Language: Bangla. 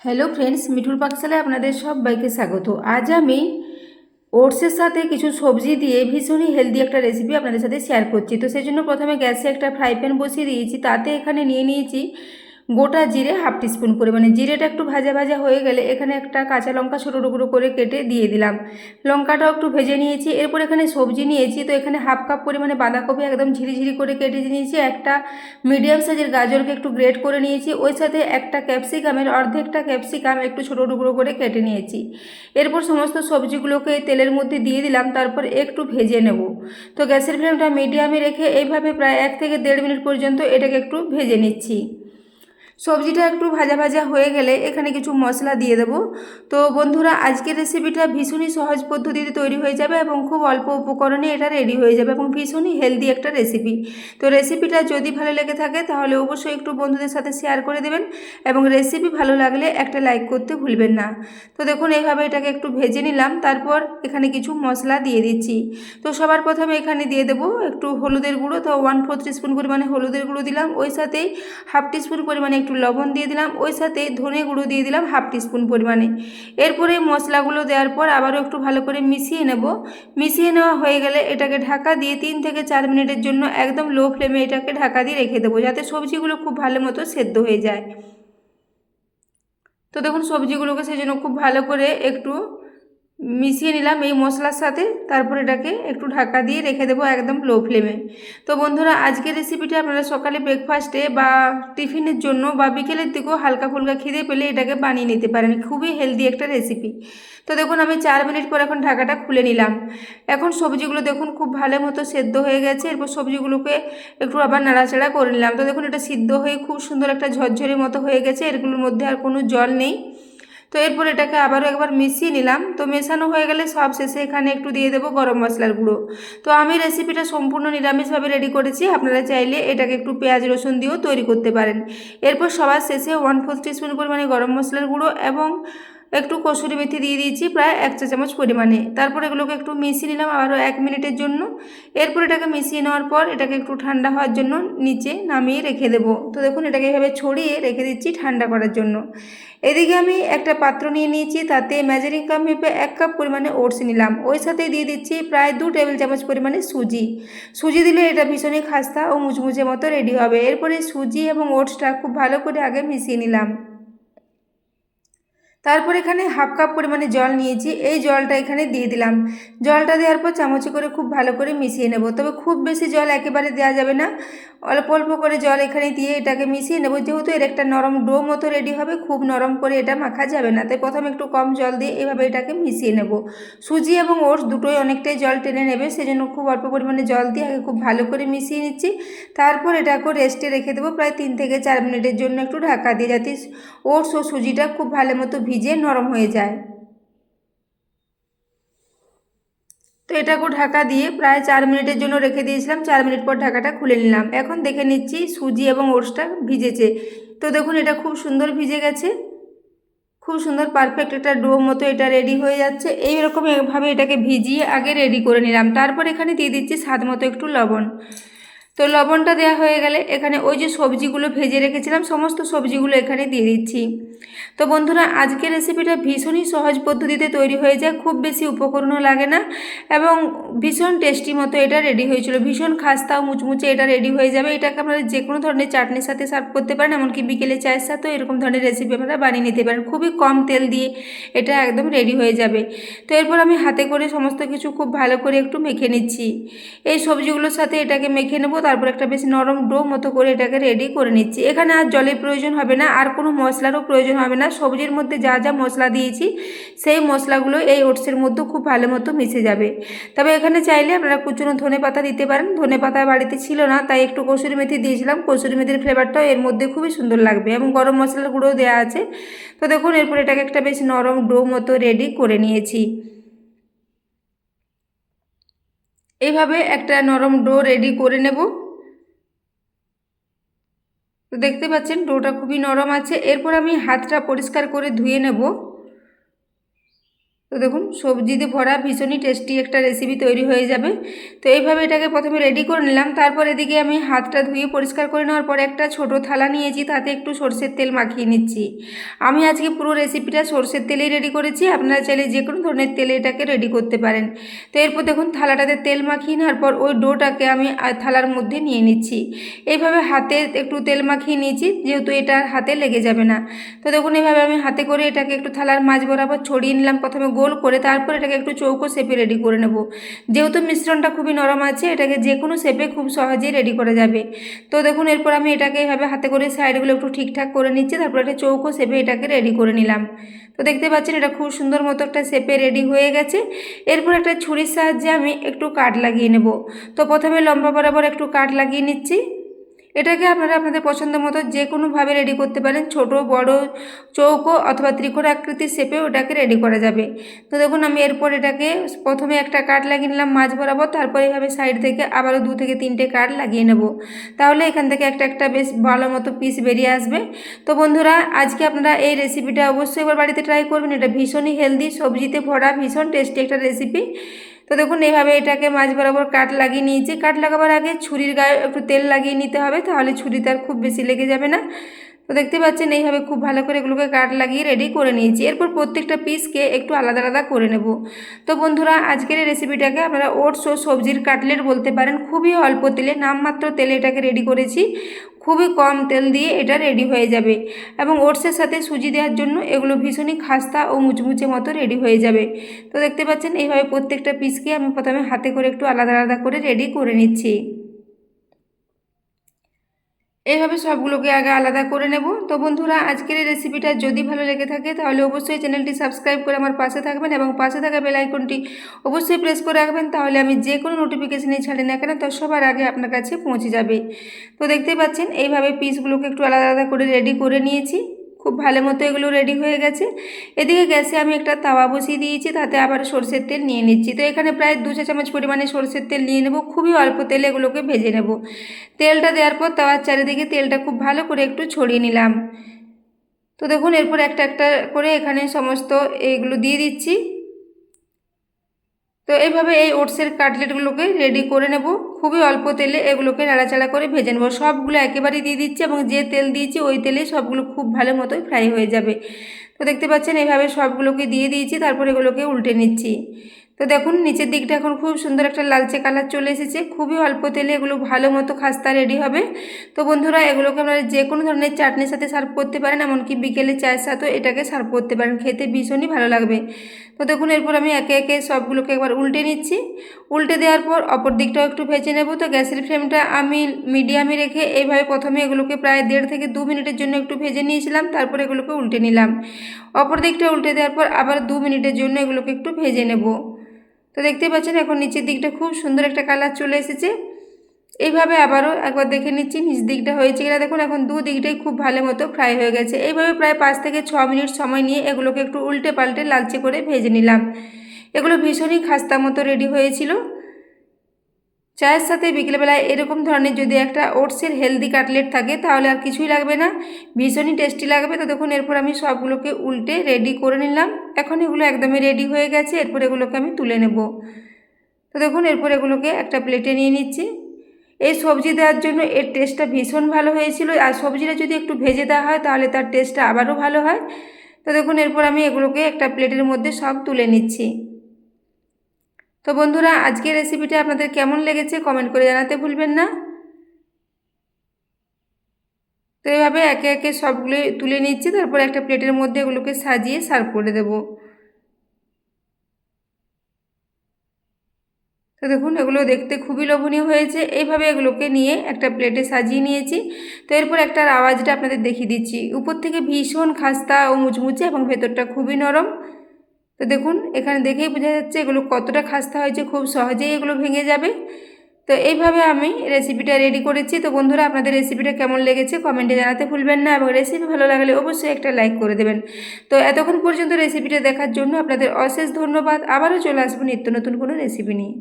হ্যালো ফ্রেন্ডস, মিঠুর পাকশালায় আপনাদের সবাইকে স্বাগত। আজ আমি ওটসের সাথে কিছু সবজি দিয়ে ভীষণই হেলদি একটা রেসিপি আপনাদের সাথে শেয়ার করছি। তো সেই জন্য প্রথমে গ্যাসে একটা ফ্রাই প্যান বসিয়ে দিয়েছি। তাতে এখানে নিয়ে নিয়েছি গোটা জিরে হাফ টিস্পুন পরিমাণে। জিরেটা একটু ভাজা ভাজা হয়ে গেলে এখানে একটা কাঁচা লঙ্কা ছোটো টুকরো করে কেটে দিয়ে দিলাম। লঙ্কাটাও একটু ভেজে নিয়েছি। এরপর এখানে সবজি নিয়েছি। তো এখানে হাফ কাপ পরিমাণে বাঁধাকপি একদম ঝিরিঝিরি করে কেটে নিয়েছি। একটা মিডিয়াম সাইজের গাজরকে একটু গ্রেট করে নিয়েছি। ওই সাথে একটা ক্যাপসিকামের অর্ধেকটা ক্যাপসিকাম একটু ছোটো টুকরো করে কেটে নিয়েছি। এরপর সমস্ত সবজিগুলোকে তেলের মধ্যে দিয়ে দিলাম। তারপর একটু ভেজে নেব। তো গ্যাসের ফ্লেমটা মিডিয়ামে রেখে এইভাবে প্রায় 1 থেকে 1.5 মিনিট পর্যন্ত এটাকে একটু ভেজে নিচ্ছি। সবজিটা একটু ভাজা ভাজা হয়ে গেলে এখানে কিছু মশলা দিয়ে দেবো। তো বন্ধুরা, আজকের রেসিপিটা ভীষণই সহজ পদ্ধতিতে তৈরি হয়ে যাবে এবং খুব অল্প উপকরণে এটা রেডি হয়ে যাবে এবং ভীষণই হেলদি একটা রেসিপি। তো রেসিপিটা যদি ভালো লেগে থাকে তাহলে অবশ্যই একটু বন্ধুদের সাথে শেয়ার করে দেবেন এবং রেসিপি ভালো লাগলে একটা লাইক করতে ভুলবেন না। তো দেখুন, এইভাবে এটাকে একটু ভেজে নিলাম। তারপর এখানে কিছু মশলা দিয়ে দিচ্ছি। তো সবার প্রথমে এখানে দিয়ে দেবো একটু হলুদের গুঁড়ো। তো 1/4 টিস্পুন পরিমাণে হলুদের গুঁড়ো দিলাম। ওই সাথেই হাফ টিস্পুন পরিমাণে একটু লবণ দিয়ে দিলাম। ওই সাথে ধনে গুঁড়ো দিয়ে দিলাম হাফ টিস্পুন পরিমাণে। এরপরে মশলাগুলো দেওয়ার পর আবারও একটু ভালো করে মিশিয়ে নেব। মিশিয়ে নেওয়া হয়ে গেলে এটাকে ঢাকা দিয়ে 3 থেকে 4 মিনিটের জন্য একদম লো ফ্লেমে এটাকে ঢাকা দিয়ে রেখে দেবো, যাতে সবজিগুলো খুব ভালো মতো সেদ্ধ হয়ে যায়। তো দেখুন, সবজিগুলোকে সেই জন্য খুব ভালো করে একটু মিশিয়ে নিলাম এই মশলার সাথে। তারপর এটাকে একটু ঢাকা দিয়ে রেখে দেবো একদম লো ফ্লেমে। তো বন্ধুরা, আজকের রেসিপিটা আপনারা সকালে ব্রেকফাস্টে বা টিফিনের জন্য বা বিকেলের দিকেও হালকা ফুলকা খিদে পেলে এটাকে বানিয়ে নিতে পারেন। খুবই হেলদি একটা রেসিপি। তো দেখুন, আমি 4 মিনিট পর এখন ঢাকাটা খুলে নিলাম। এখন সবজিগুলো দেখুন খুব ভালো মতো সেদ্ধ হয়ে গেছে। এরপর সবজিগুলোকে একটু আবার নাড়াচাড়া করে নিলাম। তো দেখুন, এটা সিদ্ধ হয়ে খুব সুন্দর একটা ঝরঝরে মতো হয়ে গেছে। এগুলোর মধ্যে আর কোনো জল নেই। তো এরপর এটাকে আবারও একবার মিশিয়ে নিলাম। তো মেশানো হয়ে গেলে সব শেষে এখানে একটু দিয়ে দেবো গরম মশলার গুঁড়ো। তো আমি রেসিপিটা সম্পূর্ণ নিরামিষভাবে রেডি করেছি। আপনারা চাইলে এটাকে একটু পেঁয়াজ রসুন দিয়েও তৈরি করতে পারেন। এরপর সবার শেষে 1/4 টিস্পুন পরিমাণে গরম মশলার গুঁড়ো এবং একটু কসুরি মেথি দিয়ে দিয়েছি প্রায় 1 চা চামচ পরিমাণে। তারপর এগুলোকে একটু মিশিয়ে নিলাম আবারও 1 মিনিটের জন্য। এরপর এটাকে মিশিয়ে নেওয়ার পর এটাকে একটু ঠান্ডা হওয়ার জন্য নিচে নামিয়ে রেখে দেবো। তো দেখুন, এটাকে এভাবে ছড়িয়ে রেখে দিচ্ছি ঠান্ডা করার জন্য। এদিকে আমি একটা পাত্র নিয়ে নিয়েছি। তাতে মেজারিং কাপ মেপে 1 কাপ পরিমাণে ওটস নিলাম। ওই সাথে দিয়ে দিচ্ছি প্রায় 2 টেবিল চামচ পরিমাণে সুজি। সুজি দিলে এটা ভীষণই খাস্তা ও মুচমুচে মতো রেডি হবে। এরপরে সুজি এবং ওটসটা খুব ভালো করে আগে মিশিয়ে নিলাম। তারপর এখানে হাফ কাপ পরিমাণে জল নিয়েছি। এই জলটা এখানে দিয়ে দিলাম। জলটা দেওয়ার পর চামচে করে খুব ভালো করে মিশিয়ে নেব। তবে খুব বেশি জল একেবারে দেওয়া যাবে না, অল্প অল্প করে জল এখানে দিয়ে এটাকে মিশিয়ে নেব। যেহেতু এর একটা নরম ডো মতো রেডি হবে, খুব নরম করে এটা মাখা যাবে না, তাই প্রথমে একটু কম জল দিয়ে এভাবে এটাকে মিশিয়ে নেব। সুজি এবং ওটস দুটোই অনেকটাই জল টেনে নেবে, সেজন্য খুব অল্প পরিমাণে জল দিয়ে আগে খুব ভালো করে মিশিয়ে নিচ্ছি। তারপর এটাকে রেস্টে রেখে দেবো প্রায় 3 থেকে 4 মিনিটের জন্য একটু ঢাকা দিয়ে, যাতে ওটস ও সুজিটা খুব ভালো মতো ভিজে নরম হয়ে যায়। তো এটাকে ঢাকা দিয়ে প্রায় 4 মিনিটের জন্য রেখে দিয়েছিলাম। 4 মিনিট পর ঢাকাটা খুলে নিলাম। এখন দেখে নিচ্ছি সুজি এবং ওটসটা ভিজেছে। তো দেখুন, এটা খুব সুন্দর ভিজে গেছে। খুব সুন্দর পারফেক্ট একটা ডো মতো এটা রেডি হয়ে যাচ্ছে। এইরকম ভাবে এটাকে ভিজিয়ে আগে রেডি করে নিলাম। তারপর এখানে দিয়ে দিচ্ছি স্বাদ মতো একটু লবণ। তো লবণটা দেওয়া হয়ে গেলে এখানে ওই যে সবজিগুলো ভেজে রেখেছিলাম সমস্ত সবজিগুলো এখানে দিয়ে দিচ্ছি। তো বন্ধুরা, আজকের রেসিপিটা ভীষণই সহজ পদ্ধতিতে তৈরি হয়ে যায়, খুব বেশি উপকরণও লাগে না এবং ভীষণ টেস্টি মতো এটা রেডি হয়েছিল। ভীষণ খাস্তা ও মুচমুচে এটা রেডি হয়ে যাবে। এটাকে আপনারা যে কোনো ধরনের চাটনির সাথে সার্ভ করতে পারেন, এমনকি বিকেলে চায়ের সাথেও এরকম ধরনের রেসিপি আপনারা বানিয়ে নিতে পারেন। খুবই কম তেল দিয়ে এটা একদম রেডি হয়ে যাবে। তো এরপর আমি হাতে করে সমস্ত কিছু খুব ভালো করে একটু মেখে নিচ্ছি। এই সবজিগুলোর সাথে এটাকে মেখে নেব। তারপর একটা বেশ নরম ডো মতো করে এটাকে রেডি করে নিচ্ছি। এখানে আর জলের প্রয়োজন হবে না, আর কোনো মশলারও প্রয়োজন হবে না। সবজির মধ্যে যা যা মশলা দিয়েছি সেই মশলাগুলো এই ওটসের মধ্যে খুব ভালো মতো মিশে যাবে। তবে এখানে চাইলে আপনারা কুচনো ধনেপাতা দিতে পারেন। ধনেপাতা বাড়িতে ছিল না, তাই একটু কসুরি মেথি দিয়েছিলাম। কসুরি মেথির ফ্লেভারটাও এর মধ্যে খুবই সুন্দর লাগবে এবং গরম মশলার গুঁড়োও দেওয়া আছে। তো দেখুন, এরপর এটাকে একটা বেশ নরম ডো মতো রেডি করে নিয়েছি। এইভাবে একটা নরম ডো রেডি করে নেব। তো দেখতে পাচ্ছেন ডোটা খুবই নরম আছে। এরপর আমি হাতটা পরিষ্কার করে ধুয়ে নেব। তো দেখুন সবজিতে ভরা ভীষণই টেস্টি একটা রেসিপি তৈরি হয়ে যাবে। তো এইভাবে এটাকে প্রথমে রেডি করে নিলাম। তারপর এদিকে আমি হাতটা ধুয়ে পরিষ্কার করে নেওয়ার পর একটা ছোট থালা নিয়েছি, তাতে একটু সরষের তেল মাখিয়ে নিচ্ছি। আমি আজকে পুরো রেসিপিটা সরষের তেলেই রেডি করেছি, আপনারা চাইলে যে কোনো ধরনের তেলে এটাকে রেডি করতে পারেন। তো এরপর দেখুন থালাটাতে তেল মাখিয়ে নেওয়ার পর ওই ডোটাকে আমি থালার মধ্যে নিয়ে নিচ্ছি। এইভাবে হাতে একটু তেল মাখিয়ে নিয়েছি, যেহেতু এটা হাতে লেগে যাবে না। তো দেখুন এইভাবে আমি হাতে করে এটাকে একটু থালার মাঝ বরাবর ছড়িয়ে নিলাম প্রথমে গোল করে, তারপর এটাকে একটু চৌকো শেপে রেডি করে নেব। যেহেতু মিশ্রণটা খুবই নরম আছে, এটাকে যে কোনো শেপে খুব সহজেই রেডি করা যাবে। তো দেখুন এরপর আমি এটাকে এইভাবে হাতে করে সাইডগুলো একটু ঠিকঠাক করে নিচ্ছি, তারপর একটা চৌকো শেপে এটাকে রেডি করে নিলাম। তো দেখতে পাচ্ছেন এটা খুব সুন্দর মতো একটা শেপে রেডি হয়ে গেছে। এরপর একটা ছুরির সাহায্যে আমি একটু কাট লাগিয়ে নেব। তো প্রথমে লম্বা বরাবর একটু কাট লাগিয়ে নিচ্ছি। এটাকে আপনারা আপনাদের পছন্দ মতো যে কোনোভাবে রেডি করতে পারেন, ছোট বড় চৌকো অথবা ত্রিকোণ আকৃতির শেপেও ওটাকে রেডি করা যাবে। তো দেখুন আমি এরপর এটাকে প্রথমে একটা কাট লাগিয়ে নিলাম মাঝ বরাবর, তারপর এইভাবে সাইড থেকে আবারও 2 থেকে 3টে কাট লাগিয়ে নেব। তাহলে এখান থেকে একটা একটা বেশ ভালো মতো পিস বেরিয়ে আসবে। তো বন্ধুরা আজকে আপনারা এই রেসিপিটা অবশ্যই একবার বাড়িতে ট্রাই করবেন। এটা ভীষণই হেলদি, সবজিতে ভরা ভীষণ টেস্টি একটা রেসিপি। তো দেখুন এইভাবে এটাকে মাঝ বরাবর কাট লাগিয়ে নিয়েছি। কাট লাগাবার আগে ছুরির গায়ে একটু তেল লাগিয়ে নিতে হবে, তাহলে ছুরিতে আর খুব বেশি লেগে যাবে না। তো দেখতে পাচ্ছেন এইভাবে খুব ভালো করে এগুলোকে কাট লাগিয়ে রেডি করে নিয়েছি। এরপর প্রত্যেকটা পিসকে একটু আলাদা আলাদা করে নেব। তো বন্ধুরা আজকের এই রেসিপিটাকে আপনারা ওটস ও সবজির কাটলেট বলতে পারেন। খুবই অল্প তেলে, নামমাত্র তেলে এটাকে রেডি করেছি। খুবই কম তেল দিয়ে এটা রেডি হয়ে যাবে, এবং ওটসের সাথে সুজি দেওয়ার জন্য এগুলো ভীষণই খাস্তা ও মুচমুচে মতো রেডি হয়ে যাবে। তো দেখতে পাচ্ছেন এইভাবে প্রত্যেকটা পিসকে আমি প্রথমে হাতে করে একটু আলাদা আলাদা করে রেডি করে নিচ্ছি। এইভাবে সবগুলোকে আগে আলাদা করে নেব। তো বন্ধুরা আজকের এই রেসিপিটা যদি ভালো লেগে থাকে তাহলে অবশ্যই চ্যানেলটি সাবস্ক্রাইব করে আমার পাশে থাকবেন, এবং পাশে থাকা বেল আইকনটি অবশ্যই প্রেস করে রাখবেন। তাহলে আমি যে কোনো নোটিফিকেশানই ছাড়ি না কেন, তো সবার আগে আপনার কাছে পৌঁছে যাবে। তো দেখতেই পাচ্ছেন এইভাবে পিসগুলোকে একটু আলাদা আলাদা করে রেডি করে নিয়েছি। খুব ভালো মতো এগুলো রেডি হয়ে গেছে। এদিকে গ্যাসে আমি একটা তাওয়া বসিয়ে দিয়েছি, তাতে আবার সরষের তেল নিয়ে নিচ্ছি। তো এখানে প্রায় 2 চা চামচ পরিমাণে সরষের তেল নিয়ে নেব। খুবই অল্প তেলে এগুলোকে ভেজে নেব। তেলটা দেওয়ার পর তাওয়ার চারিদিকে তেলটা খুব ভালো করে একটু ছড়িয়ে নিলাম। তো দেখুন এরপর একটা একটা করে এখানে সমস্ত এইগুলো দিয়ে দিচ্ছি। তো এইভাবে এই ওটসের কাটলেটগুলোকে রেডি করে নেব। খুবই অল্প তেলে এগুলোকে নাড়াচাড়া করে ভেজে নেব। সবগুলো একেবারেই দিয়ে দিচ্ছি, এবং যে তেল দিয়েছি ওই তেলেই সবগুলো খুব ভালো মতোই ফ্রাই হয়ে যাবে। তো দেখতে পাচ্ছেন এইভাবে সবগুলোকে দিয়ে দিয়েছি, তারপর এগুলোকে উল্টে নিচ্ছি। তো দেখুন নিচের দিকটা এখন খুব সুন্দর একটা লালচে কালার চলে এসেছে। খুবই অল্প তেলে এগুলো ভালো মতো খাস্তা রেডি হবে। তো বন্ধুরা এগুলোকে আপনারা যে কোনো ধরনের চাটনির সাথে সার্ভ করতে পারেন, এমনকি বিকেলে চায়ের সাথেও এটাকে সার্ভ করতে পারেন, খেতে ভীষণই ভালো লাগবে। তো দেখুন এরপর আমি একে একে সবগুলোকে একবার উল্টে নিচ্ছি। উল্টে দেওয়ার পর অপর দিকটাও একটু ভেজে নেব। তো গ্যাসের ফ্লেমটা আমি মিডিয়ামে রেখে এইভাবে প্রথমে এগুলোকে প্রায় 1.5 থেকে 2 মিনিটের জন্য একটু ভেজে নিয়েছিলাম, তারপর এগুলোকে উল্টে নিলাম। অপর দিকটা উল্টে দেওয়ার পর আবার 2 মিনিটের জন্য এগুলোকে একটু ভেজে নেব। তো দেখতে পাচ্ছেন এখন নিচের দিকটা খুব সুন্দর একটা কালার চলে এসেছে। এইভাবে আবারও একবার দেখে নিচ্ছি নিচ দিকটা হয়েছে কিনা। দেখুন এখন 2 দিকটাই খুব ভালো মতো ফ্রাই হয়ে গেছে। এইভাবে প্রায় 5 থেকে 6 মিনিট সময় নিয়ে এগুলোকে একটু উল্টে পাল্টে লালচে করে ভেজে নিলাম। এগুলো ভীষণই খাস্তা মতো রেডি হয়েছিল। চায়ের সাথে বিকেলবেলায় এরকম ধরনের যদি একটা ওটসের হেলদি কাটলেট থাকে তাহলে আর কিছুই লাগবে না, ভীষণই টেস্টি লাগবে। তো দেখুন এরপর আমি সবগুলোকে উল্টে রেডি করে নিলাম। এখন এগুলো একদমই রেডি হয়ে গেছে। এরপর এগুলোকে আমি তুলে নেব। তো দেখুন এরপর এগুলোকে একটা প্লেটে নিয়ে নিচ্ছি। এই সবজি দেওয়ার জন্য এর টেস্টটা ভীষণ ভালো হয়েছিল, আর সবজিটা যদি একটু ভেজে দেওয়া হয় তাহলে তার টেস্টটা আবারও ভালো হয়। তো দেখুন এরপর আমি এগুলোকে একটা প্লেটের মধ্যে সব তুলে নিচ্ছি। তো বন্ধুরা আজকের রেসিপিটা আপনাদের কেমন লেগেছে কমেন্ট করে জানাতে ভুলবেন না। তো এইভাবে একে একে সবগুলো তুলে নিচ্ছি, তারপর একটা প্লেটের মধ্যে এগুলোকে সাজিয়ে সার্ভ করে দেব। তো দেখুন এগুলো দেখতে খুবই লোভনীয় হয়েছে। এইভাবে এগুলোকে নিয়ে একটা প্লেটে সাজিয়ে নিয়েছি। তো এরপর একটা আওয়াজটা আপনাদের দেখিয়ে দিচ্ছি। উপর থেকে ভীষণ খাস্তা ও মুচমুচে, এবং ভেতরটা খুবই নরম। তো দেখুন এখানে দেখেই বোঝা যাচ্ছে এগুলো কতটা খাস্তা হয়েছে, খুব সহজেই এগুলো ভেঙে যাবে। তো এইভাবে আমি রেসিপিটা রেডি করেছি। তো বন্ধুরা আপনাদের রেসিপিটা কেমন লেগেছে কমেন্টে জানাতে ভুলবেন না, এবং রেসিপি ভালো লাগলে অবশ্যই একটা লাইক করে দেবেন। তো এতক্ষণ পর্যন্ত রেসিপিটা দেখার জন্য আপনাদের অশেষ ধন্যবাদ। আবারও চলে আসবো নিত্য নতুন কোনো রেসিপি নিয়ে।